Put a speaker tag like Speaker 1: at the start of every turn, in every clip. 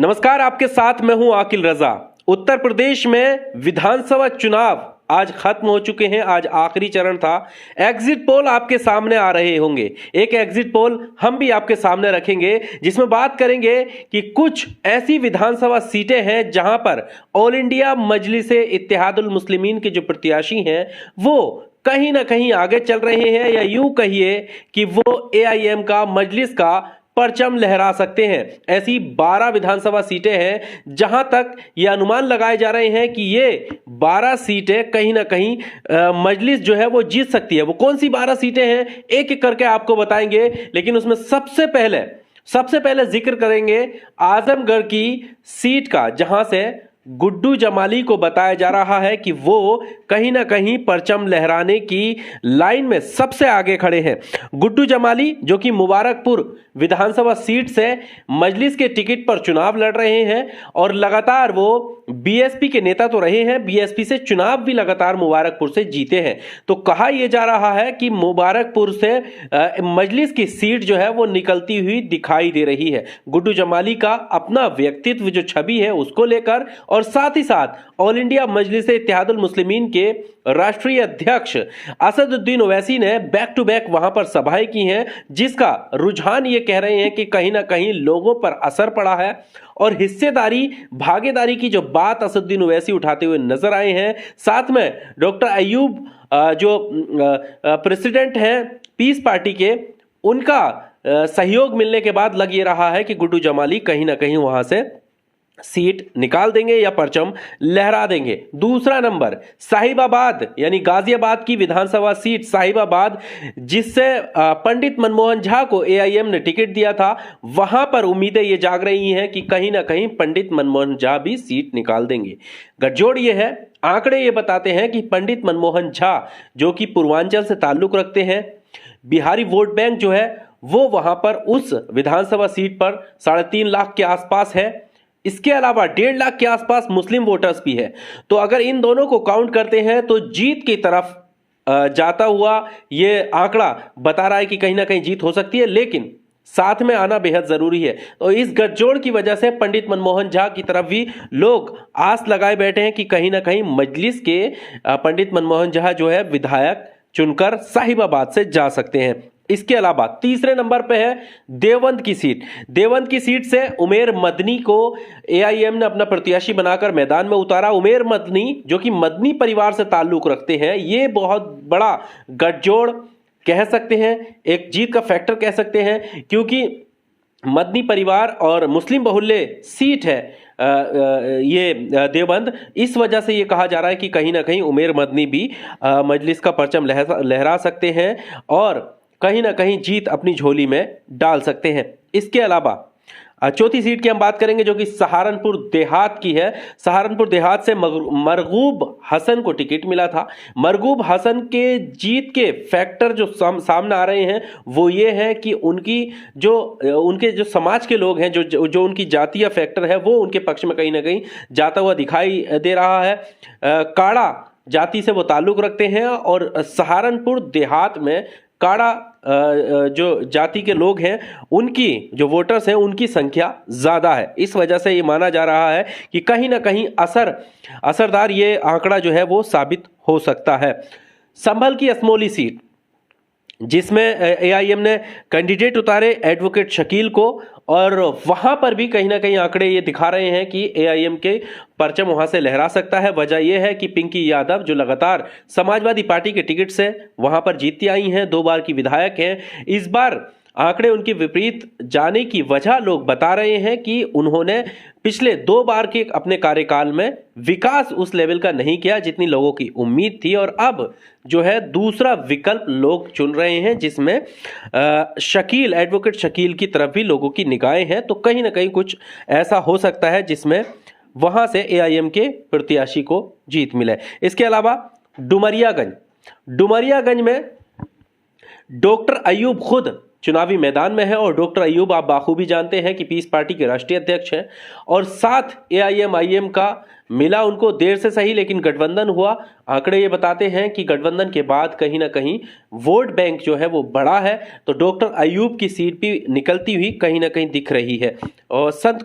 Speaker 1: नमस्कार, आपके साथ मैं हूं आकिल रजा। उत्तर प्रदेश में विधानसभा चुनाव आज खत्म हो चुके हैं। आज आखिरी चरण था। एग्जिट पोल आपके सामने आ रहे होंगे। एक एग्जिट पोल हम भी आपके सामने रखेंगे जिसमें बात करेंगे कि कुछ ऐसी विधानसभा सीटें हैं जहां पर ऑल इंडिया मजलिसे इत्तेहादुल मुस्लिमीन के जो प्रत्याशी हैं वो कहीं ना कहीं आगे चल रहे हैं, या यूं कहिए कि वो एआईएम का, मजलिस का परचम लहरा सकते हैं। ऐसी 12 विधानसभा सीटें हैं जहां तक ये अनुमान लगाए जा रहे हैं कि ये 12 सीटें कहीं ना कहीं मजलिस जो है वो जीत सकती है। वो कौन सी 12 सीटें हैं एक एक करके आपको बताएंगे, लेकिन उसमें सबसे पहले जिक्र करेंगे आजमगढ़ की सीट का, जहां से गुड्डू जमाली को बताया जा रहा है कि वो कहीं ना कहीं परचम लहराने की लाइन में सबसे आगे खड़े हैं। गुड्डू जमाली जो कि मुबारकपुर विधानसभा सीट से मजलिस के टिकट पर चुनाव लड़ रहे हैं और लगातार वो बीएसपी के नेता तो रहे हैं, बीएसपी से चुनाव भी लगातार मुबारकपुर से जीते हैं। तो कहा यह जा रहा है कि मुबारकपुर से मजलिस की सीट जो है वो निकलती हुई दिखाई दे रही है। गुड्डू जमाली का अपना व्यक्तित्व जो छवि है उसको लेकर, और साथ ही साथ ऑल इंडिया मजलिस इत्तेहादुल मुस्लिमीन के राष्ट्रीय अध्यक्ष असदुद्दीन ओवैसी ने बैक टू बैक वहां पर सभाएं की हैं, जिसका रुझान ये कह रहे हैं कि कहीं ना कहीं लोगों पर असर पड़ा है और हिस्सेदारी, भागीदारी की जो बात असदुद्दीन ओवैसी उठाते हुए नजर आए हैं। साथ में डॉक्टर अयूब जो प्रेसिडेंट हैं पीस पार्टी के, उनका सहयोग मिलने के बाद लग ये रहा है कि गुड्डू जमाली कहीं ना कहीं वहां से सीट निकाल देंगे या परचम लहरा देंगे। दूसरा नंबर साहिबाबाद यानी गाजियाबाद की विधानसभा सीट साहिबाबाद, जिससे पंडित मनमोहन झा को एआईएम ने टिकट दिया था, वहां पर उम्मीदें ये जाग रही हैं कि कहीं ना कहीं पंडित मनमोहन झा भी सीट निकाल देंगे। गठजोड़ ये है, आंकड़े ये बताते हैं कि पंडित मनमोहन झा जो कि पूर्वांचल से ताल्लुक रखते हैं, बिहारी वोट बैंक जो है वो वहां पर उस विधानसभा सीट पर 3.5 लाख के आसपास है। इसके अलावा 1.5 लाख के आसपास मुस्लिम वोटर्स भी है। तो अगर इन दोनों को काउंट करते हैं तो जीत की तरफ जाता हुआ ये आंकड़ा बता रहा है कि कहीं ना कहीं जीत हो सकती है, लेकिन साथ में आना बेहद जरूरी है। तो इस गठजोड़ की वजह से पंडित मनमोहन झा की तरफ भी लोग आस लगाए बैठे हैं कि कहीं ना कहीं मजलिस के पंडित मनमोहन झा जो है विधायक चुनकर साहिबाबाद से जा सकते हैं। इसके अलावा तीसरे नंबर पे है देवबंद की सीट। देवबंद की सीट से उमेर मदनी को एआईएम ने अपना प्रत्याशी बनाकर मैदान में उतारा। उमेर मदनी जो कि मदनी परिवार से ताल्लुक रखते हैं, ये बहुत बड़ा गठजोड़ कह सकते हैं, एक जीत का फैक्टर कह सकते हैं, क्योंकि मदनी परिवार और मुस्लिम बहुल्य सीट है ये देवबंद। इस वजह से ये कहा जा रहा है कि कहीं ना कहीं उमेर मदनी भी मजलिस का परचम लहरा सकते हैं और कहीं ना कहीं जीत अपनी झोली में डाल सकते हैं। इसके अलावा चौथी सीट की हम बात करेंगे जो कि सहारनपुर देहात की है। सहारनपुर देहात से मरगूब हसन को टिकट मिला था। मरगूब हसन के जीत के फैक्टर जो सामने आ रहे हैं वो ये है कि उनके जो समाज के लोग हैं, जो उनकी जातीय फैक्टर है वो उनके पक्ष में कहीं ना कहीं जाता हुआ दिखाई दे रहा है। काड़ा जाति से वो ताल्लुक रखते हैं और सहारनपुर देहात में काड़ा जो जाति के लोग हैं, उनकी जो वोटर्स हैं उनकी संख्या ज्यादा है। इस वजह से ये माना जा रहा है कि कहीं ना कहीं असरदार ये आंकड़ा जो है वो साबित हो सकता है। संभल की असमोली सीट, जिसमें एआईएम ने कैंडिडेट उतारे एडवोकेट शकील को, और वहां पर भी कहीं ना कहीं आंकड़े ये दिखा रहे हैं कि एआईएम के परचम वहां से लहरा सकता है। वजह यह है कि पिंकी यादव जो लगातार समाजवादी पार्टी के टिकट से वहां पर जीतती आई हैं, 2 बार की विधायक हैं, इस बार आंकड़े उनके विपरीत जाने की वजह लोग बता रहे हैं कि उन्होंने पिछले 2 बार के अपने कार्यकाल में विकास उस लेवल का नहीं किया जितनी लोगों की उम्मीद थी, और अब जो है दूसरा विकल्प लोग चुन रहे हैं, जिसमें एडवोकेट शकील की तरफ भी लोगों की निगाहें हैं। तो कहीं ना कहीं कुछ ऐसा हो सकता है जिसमें वहां से एआईएम के प्रत्याशी को जीत मिले। इसके अलावा डुमरियागंज में डॉक्टर अयूब खुद चुनावी मैदान में है और डॉक्टर अयूब आप बाखूबी जानते हैं कि पीस पार्टी के राष्ट्रीय अध्यक्ष हैं और साथ एआईएमआईएम का मिला उनको देर से सही लेकिन गठबंधन हुआ। आंकड़े ये बताते हैं कि गठबंधन के बाद कहीं ना कहीं वोट बैंक जो है वो बड़ा है, तो डॉक्टर अयूब की सीट भी निकलती हुई कहीं ना कहीं दिख रही है। और संत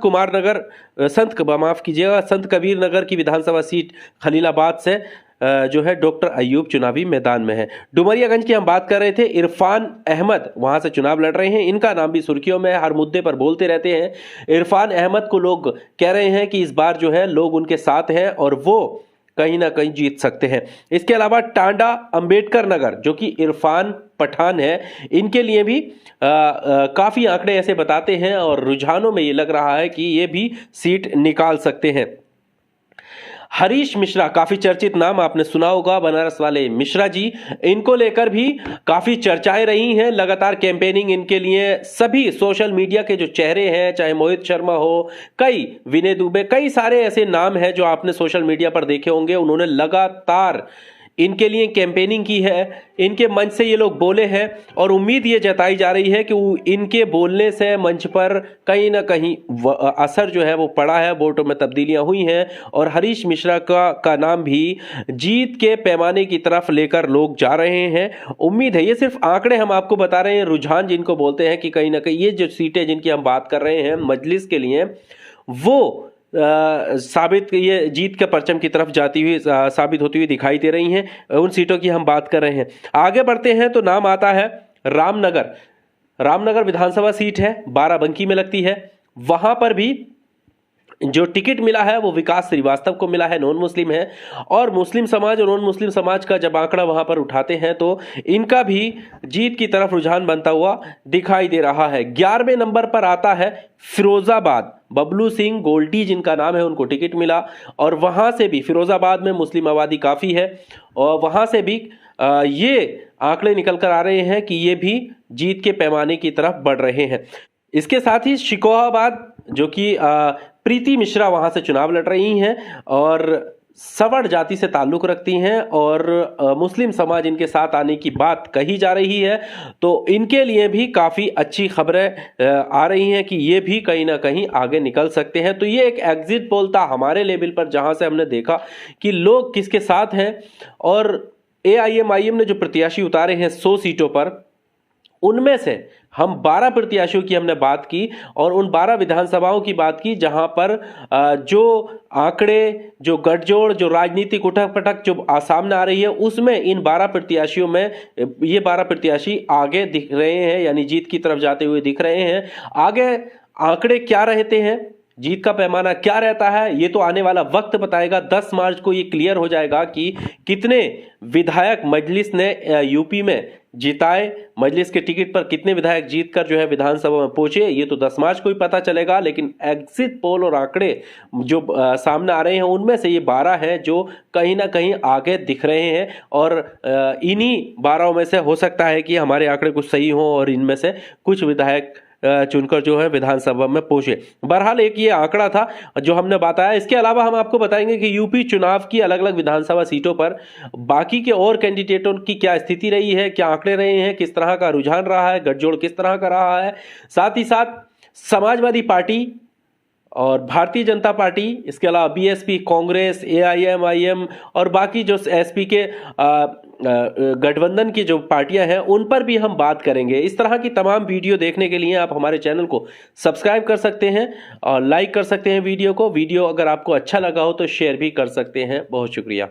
Speaker 1: कबीर नगर की विधानसभा सीट खलीलाबाद से जो है डॉक्टर अयूब चुनावी मैदान में है। डुमरियागंज की हम बात कर रहे थे, इरफान अहमद वहां से चुनाव लड़ रहे हैं। इनका नाम भी सुर्खियों में, हर मुद्दे पर बोलते रहते हैं। इरफान अहमद को लोग कह रहे हैं कि इस बार जो है लोग उनके साथ हैं और वो कहीं ना कहीं जीत सकते हैं। इसके अलावा टांडा अंबेडकर नगर जो कि इरफान पठान है, इनके लिए भी काफी आंकड़े ऐसे बताते हैं और रुझानों में ये लग रहा है कि ये भी सीट निकाल सकते हैं। हरीश मिश्रा काफी चर्चित नाम, आपने सुना होगा, बनारस वाले मिश्रा जी, इनको लेकर भी काफी चर्चाएं रही हैं। लगातार कैंपेनिंग इनके लिए सभी सोशल मीडिया के जो चेहरे हैं, चाहे मोहित शर्मा हो, कई विनय दुबे, कई सारे ऐसे नाम हैं जो आपने सोशल मीडिया पर देखे होंगे, उन्होंने लगातार इनके लिए कैंपेनिंग की है। इनके मंच से ये लोग बोले हैं और उम्मीद ये जताई जा रही है कि इनके बोलने से मंच पर कहीं ना कहीं असर जो है वो पड़ा है, वोटों में तब्दीलियां हुई हैं और हरीश मिश्रा का नाम भी जीत के पैमाने की तरफ लेकर लोग जा रहे हैं। उम्मीद है, ये सिर्फ आंकड़े हम आपको बता रहे हैं, रुझान जिनको बोलते हैं कि कहीं ना कहीं ये जो सीटें जिनकी हम बात कर रहे हैं मजलिस के लिए, वो साबित ये जीत के परचम की तरफ जाती हुई साबित होती हुई दिखाई दे रही हैं। उन सीटों की हम बात कर रहे हैं। आगे बढ़ते हैं तो नाम आता है रामनगर विधानसभा सीट है, बाराबंकी में लगती है। वहां पर भी जो टिकट मिला है वो विकास श्रीवास्तव को मिला है, नॉन मुस्लिम है। और मुस्लिम समाज और नॉन मुस्लिम समाज का जब आंकड़ा वहां पर उठाते हैं तो इनका भी जीत की तरफ रुझान बनता हुआ दिखाई दे रहा है। 11वें नंबर पर आता है फिरोजाबाद, बबलू सिंह गोल्डी जिनका नाम है, उनको टिकट मिला और वहां से भी फिरोजाबाद में मुस्लिम आबादी काफी है और वहां से भी ये आंकड़े निकल कर आ रहे हैं कि ये भी जीत के पैमाने की तरफ बढ़ रहे हैं। इसके साथ ही शिकोहाबाद जो कि प्रीति मिश्रा वहां से चुनाव लड़ रही हैं और सवर्ण जाति से ताल्लुक रखती हैं और मुस्लिम समाज इनके साथ आने की बात कही जा रही है, तो इनके लिए भी काफ़ी अच्छी खबरें आ रही हैं कि ये भी कहीं ना कहीं आगे निकल सकते हैं। तो ये एक एग्जिट पोल था हमारे लेवल पर जहां से हमने देखा कि लोग किसके साथ हैं और एआईएमआईएम ने जो प्रत्याशी उतारे हैं 100 सीटों पर, उनमें से हम 12 प्रत्याशियों की हमने बात की और उन 12 विधानसभाओं की बात की जहां पर जो आंकड़े, जो गठजोड़, जो राजनीतिक उठक पटक जो सामने आ रही है, उसमें इन 12 प्रत्याशियों में ये 12 प्रत्याशी आगे दिख रहे हैं, यानी जीत की तरफ जाते हुए दिख रहे हैं। आगे आंकड़े क्या रहते हैं, जीत का पैमाना क्या रहता है, ये तो आने वाला वक्त बताएगा। 10 मार्च को ये क्लियर हो जाएगा कि कितने विधायक मजलिस ने यूपी में जिताए, मजलिस के टिकट पर कितने विधायक जीतकर जो है विधानसभा में पहुंचे, ये तो 10 मार्च को ही पता चलेगा। लेकिन एग्जिट पोल और आंकड़े जो सामने आ रहे हैं उनमें से ये 12 हैं जो कहीं ना कहीं आगे दिख रहे हैं और इन्हीं 12 में से हो सकता है कि हमारे आंकड़े कुछ सही हों और इनमें से कुछ विधायक चुनकर जो है विधानसभा में पहुंचे। बहरहाल एक ये आंकड़ा था जो हमने बताया। इसके अलावा हम आपको बताएंगे कि यूपी चुनाव की अलग अलग विधानसभा सीटों पर बाकी के और कैंडिडेटों की क्या स्थिति रही है, क्या आंकड़े रहे हैं, किस तरह का रुझान रहा है, गठजोड़ किस तरह का रहा है। साथ ही साथ समाजवादी पार्टी और भारतीय जनता पार्टी, इसके अलावा बीएसपी, कांग्रेस, एआईएमआईएम और बाकी जो एसपी के गठबंधन की जो पार्टियां हैं उन पर भी हम बात करेंगे। इस तरह की तमाम वीडियो देखने के लिए आप हमारे चैनल को सब्सक्राइब कर सकते हैं और लाइक कर सकते हैं वीडियो को। वीडियो अगर आपको अच्छा लगा हो तो शेयर भी कर सकते हैं। बहुत शुक्रिया।